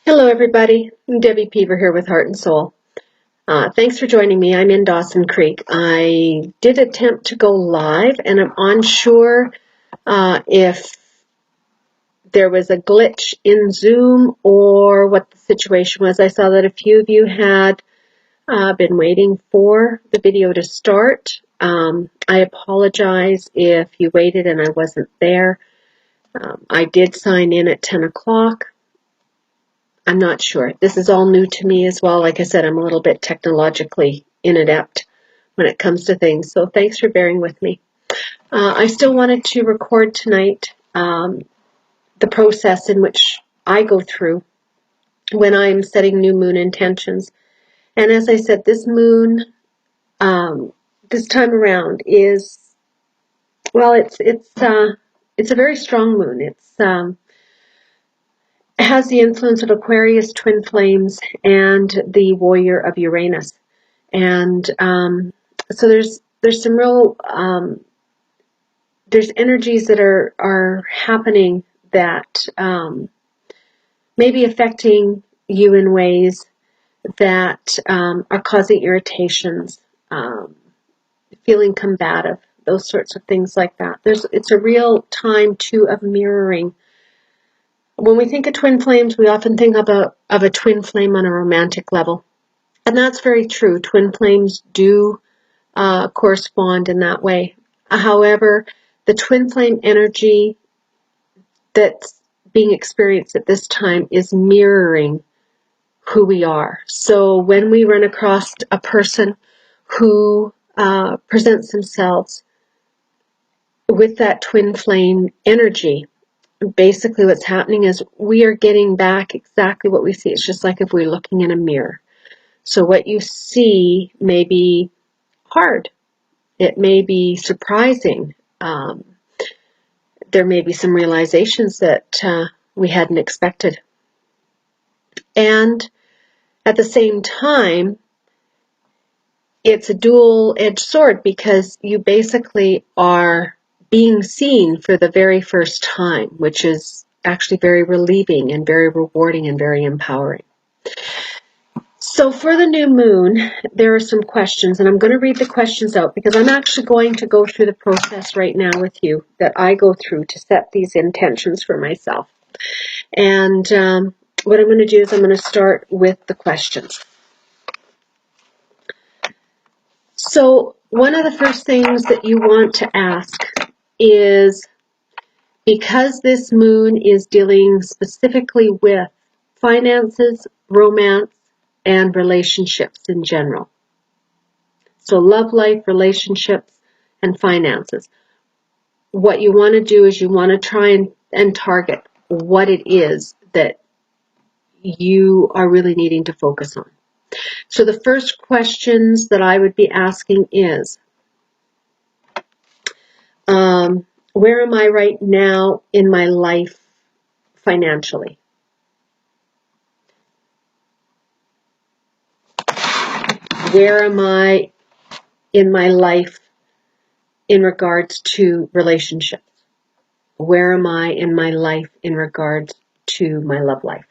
Hello, everybody. I'm Debbie Peaver here with Heart and Soul. Thanks for joining me. I'm in Dawson Creek. I did attempt to go live, and I'm unsure if there was a glitch in Zoom or what the situation was. I saw that a few of you had been waiting for the video to start. I apologize if you waited and I wasn't there. I did sign in at 10 o'clock. I'm not sure. This is all new to me as well. Like I said, I'm a little bit technologically inadept when it comes to things. So thanks for bearing with me. I still wanted to record tonight the process in which I go through when I'm setting new moon intentions. And as I said, this moon, this time around is, well, it's a very strong moon. It has the influence of Aquarius, twin flames, and the warrior of Uranus. And so there's some real there's energies that are happening that may be affecting you in ways that are causing irritations, feeling combative, those sorts of things like that. It's a real time too of mirroring. When we think of twin flames, we often think of a twin flame on a romantic level. And that's very true. Twin flames do correspond in that way. However, the twin flame energy that's being experienced at this time is mirroring who we are. So when we run across a person who presents themselves with that twin flame energy, basically what's happening is we are getting back exactly what we see. It's just like if we're looking in a mirror. So what you see may be hard. It may be surprising. There may be some realizations that we hadn't expected. And at the same time, it's a dual-edged sword because you basically are being seen for the very first time, which is actually very relieving and very rewarding and very empowering. So for the new moon, there are some questions, and I'm going to read the questions out because I'm actually going to go through the process right now with you that I go through to set these intentions for myself. And what I'm going to do is I'm going to start with the questions. So one of the first things that you want to ask is, because this moon is dealing specifically with finances, romance, and relationships in general. So love life, relationships, and finances. What you want to do is you want to try and target what it is that you are really needing to focus on. So the first questions that I would be asking is, where am I right now in my life financially? Where am I in my life in regards to relationships? Where am I in my life in regards to my love life?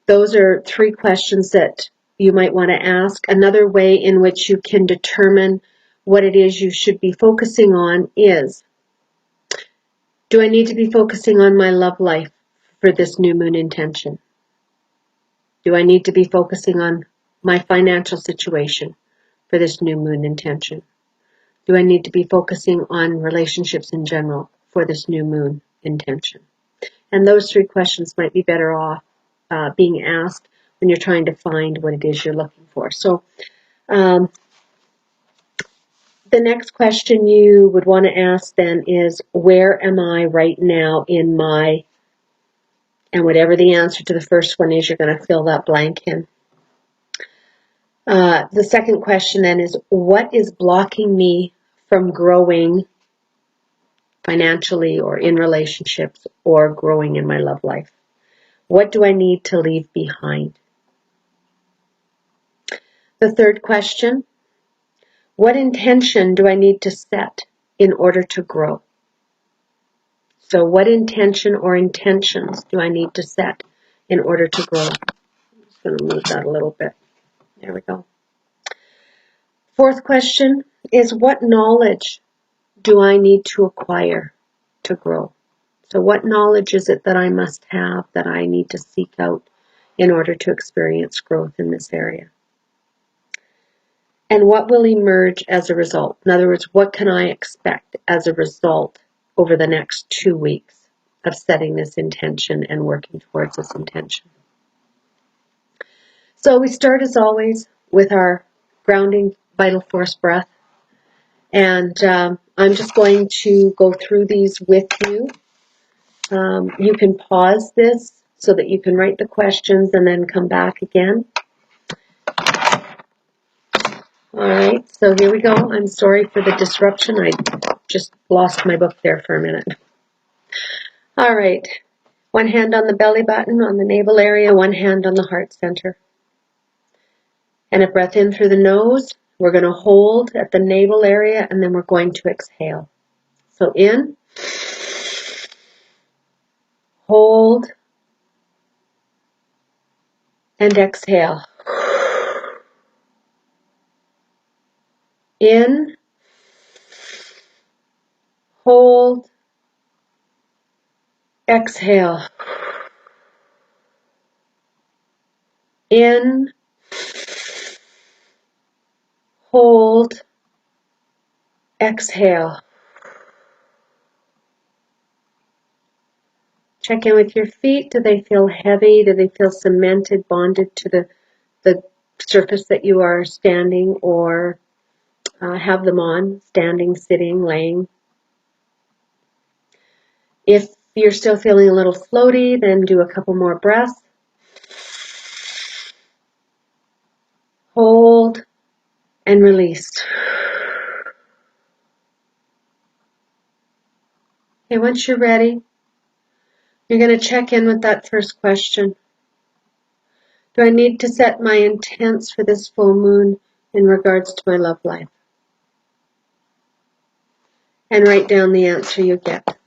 Those are three questions that you might want to ask. Another way in which you can determine what it is you should be focusing on is, do I need to be focusing on my love life for this new moon intention? Do I need to be focusing on my financial situation for this new moon intention? Do I need to be focusing on relationships in general for this new moon intention? And those three questions might be better off being asked when you're trying to find what it is you're looking for. So the next question you would want to ask then is, where am I right now in my, and whatever the answer to the first one is, you're going to fill that blank in. The second question then is, what is blocking me from growing financially or in relationships or growing in my love life? What do I need to leave behind? The third question, what intention do I need to set in order to grow? So what intention or intentions do I need to set in order to grow. I'm just going to move that a little bit. There we go. Fourth question is, what knowledge do I need to acquire to grow? So what knowledge is it that I must have, that I need to seek out in order to experience growth in this area? And what will emerge as a result? In other words, what can I expect as a result over the next 2 weeks of setting this intention and working towards this intention? So we start, as always, with our grounding vital force breath. And I'm just going to go through these with you. You can pause this so that you can write the questions and then come back again. All right, so here we go. I'm sorry for the disruption. I just lost my book there for a minute. All right, one hand on the belly button, on the navel area, one hand on the heart center. And a breath in through the nose. We're going to hold at the navel area, and then we're going to exhale. So in, hold, and exhale. In, hold, exhale. In, hold, exhale. Check in with your feet. Do they feel heavy? Do they feel cemented, bonded to the surface that you are standing, or have them on, standing, sitting, laying? If you're still feeling a little floaty, then do a couple more breaths. Hold and release. Okay, once you're ready, you're going to check in with that first question. Do I need to set my intents for this full moon in regards to my love life? And write down the answer you get.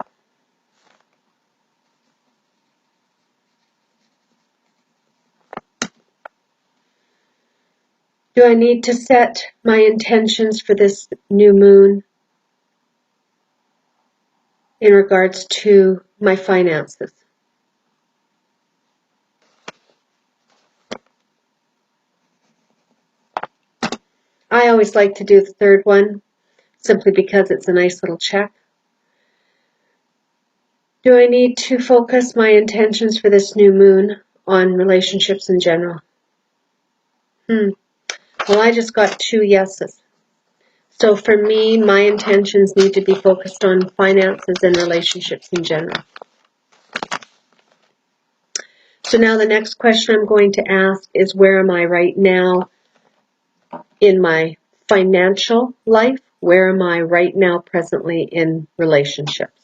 Do I need to set my intentions for this new moon in regards to my finances? I always like to do the third one, simply because it's a nice little check. Do I need to focus my intentions for this new moon on relationships in general? Well, I just got 2 yeses. So for me, my intentions need to be focused on finances and relationships in general. So now the next question I'm going to ask is, where am I right now in my financial life? Where am I right now presently in relationships?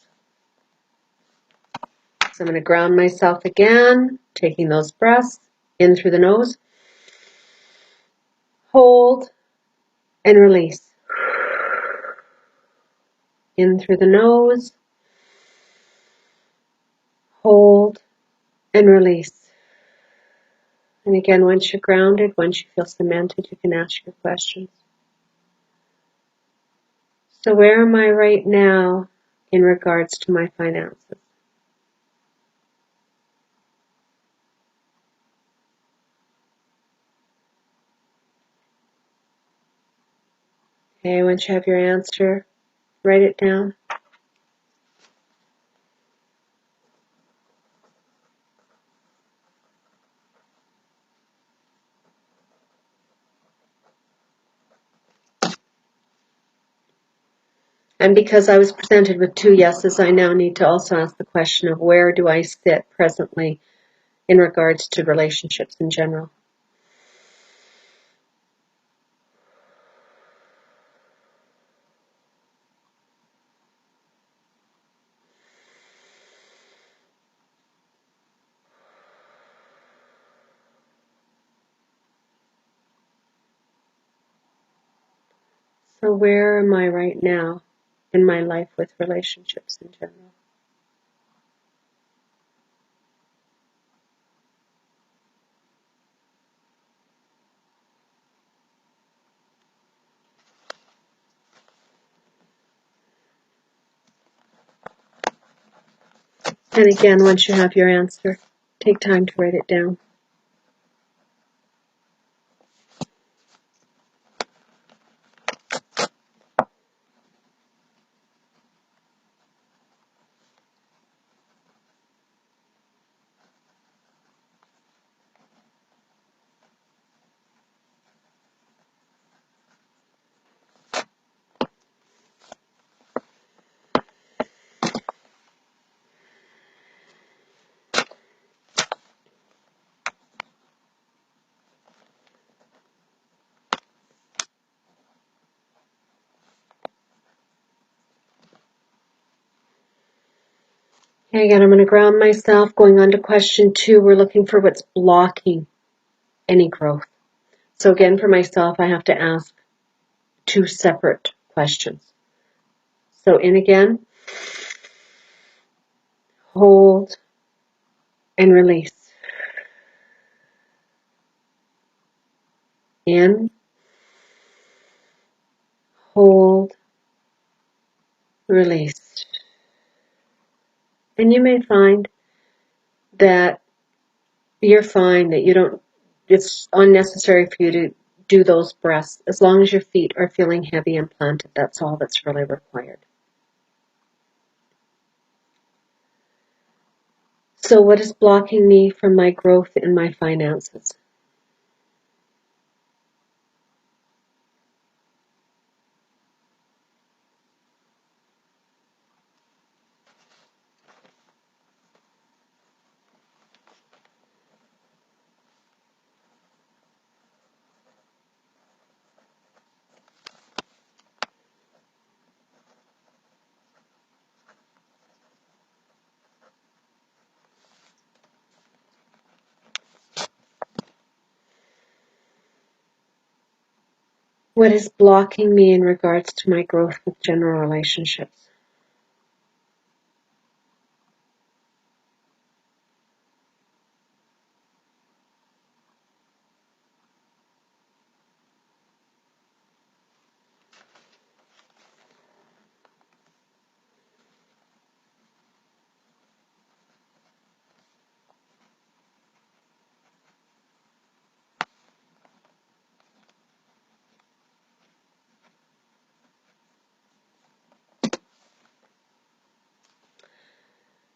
So I'm going to ground myself again, taking those breaths in through the nose. Hold and release. In through the nose. Hold and release. And again, once you're grounded, once you feel cemented, you can ask your questions. So where am I right now in regards to my finances? Okay, once you have your answer, write it down. And because I was presented with 2 yeses, I now need to also ask the question of, where do I sit presently in regards to relationships in general? So where am I right now in my life with relationships in general? And again, once you have your answer, take time to write it down. Okay, again, I'm going to ground myself. Going on to question 2, we're looking for what's blocking any growth. So again, for myself, I have to ask 2 separate questions. So in again, hold, and release. In, hold, release. And you may find that you're fine, that you don't, it's unnecessary for you to do those breaths. As long as your feet are feeling heavy and planted, that's all that's really required. So what is blocking me from my growth in my finances? What is blocking me in regards to my growth with general relationships?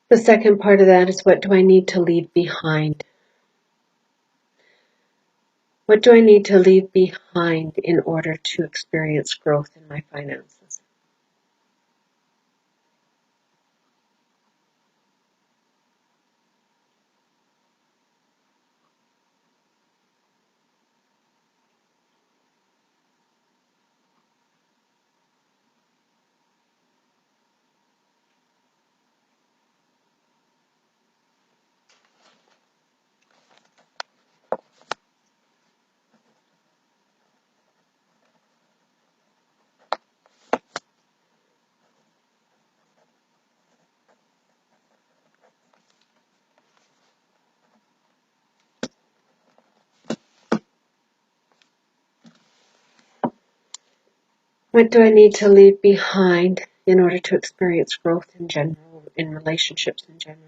The second part of that is, what do I need to leave behind? What do I need to leave behind in order to experience growth in my finances? What do I need to leave behind in order to experience growth in general, in relationships in general?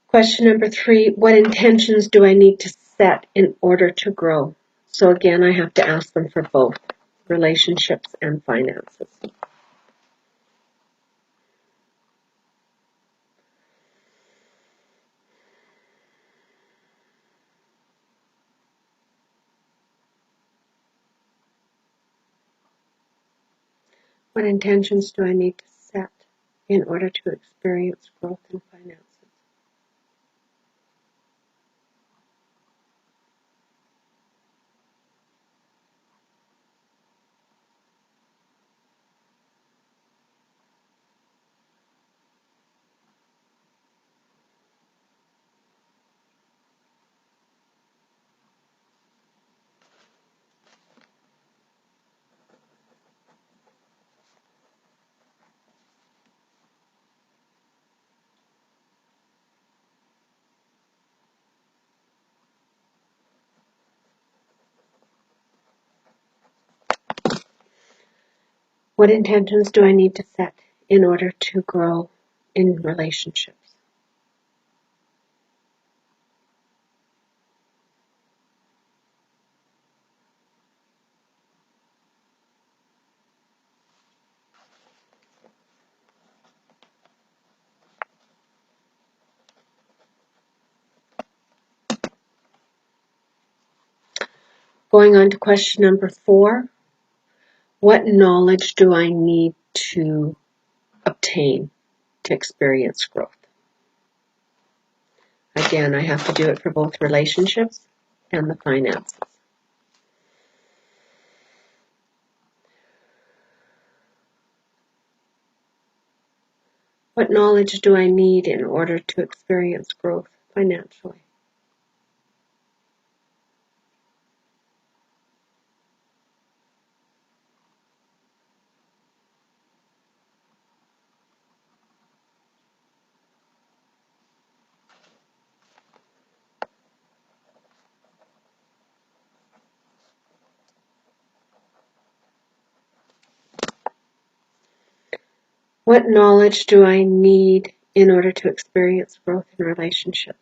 Question number 3, what intentions do I need to set in order to grow? So again, I have to ask them for both relationships and finances. What intentions do I need to set in order to experience growth in finances? What intentions do I need to set in order to grow in relationships? Going on to question number 4. What knowledge do I need to obtain to experience growth? Again, I have to do it for both relationships and the finances. What knowledge do I need in order to experience growth financially? What knowledge do I need in order to experience growth in relationships?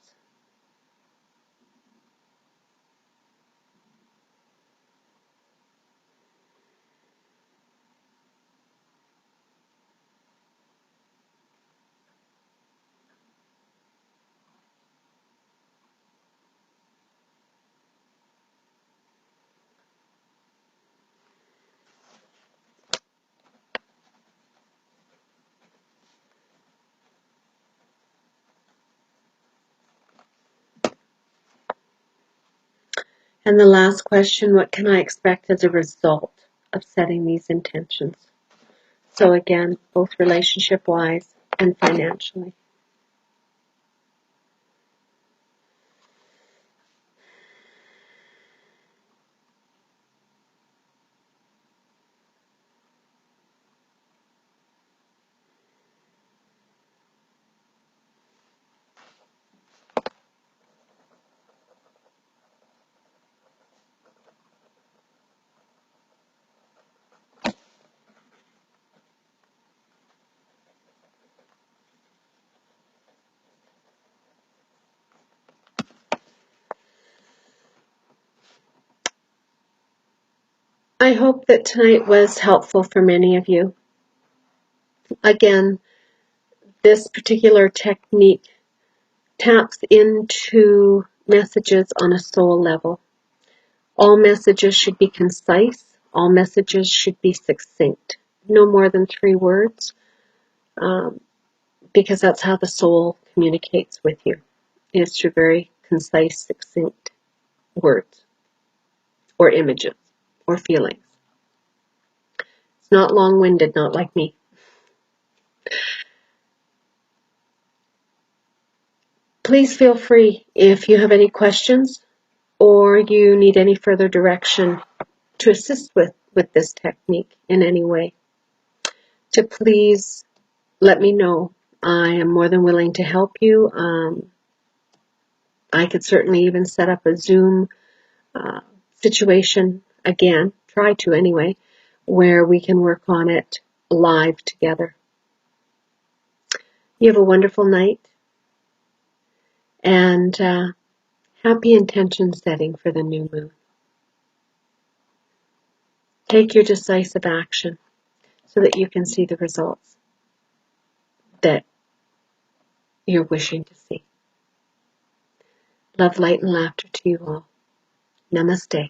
And the last question, what can I expect as a result of setting these intentions? So again, both relationship-wise and financially. I hope that tonight was helpful for many of you. Again, this particular technique taps into messages on a soul level. All messages should be concise. All messages should be succinct. No more than 3 words, because that's how the soul communicates with you, is through very concise, succinct words or images or feelings. It's not long-winded, not like me. Please feel free if you have any questions or you need any further direction to assist with this technique in any way, to please let me know. I am more than willing to help you. I could certainly even set up a Zoom situation again, try to anyway, where we can work on it live together. You have a wonderful night, and happy intention setting for the new moon. Take your decisive action so that you can see the results that you're wishing to see. Love, light, and laughter to you all. Namaste.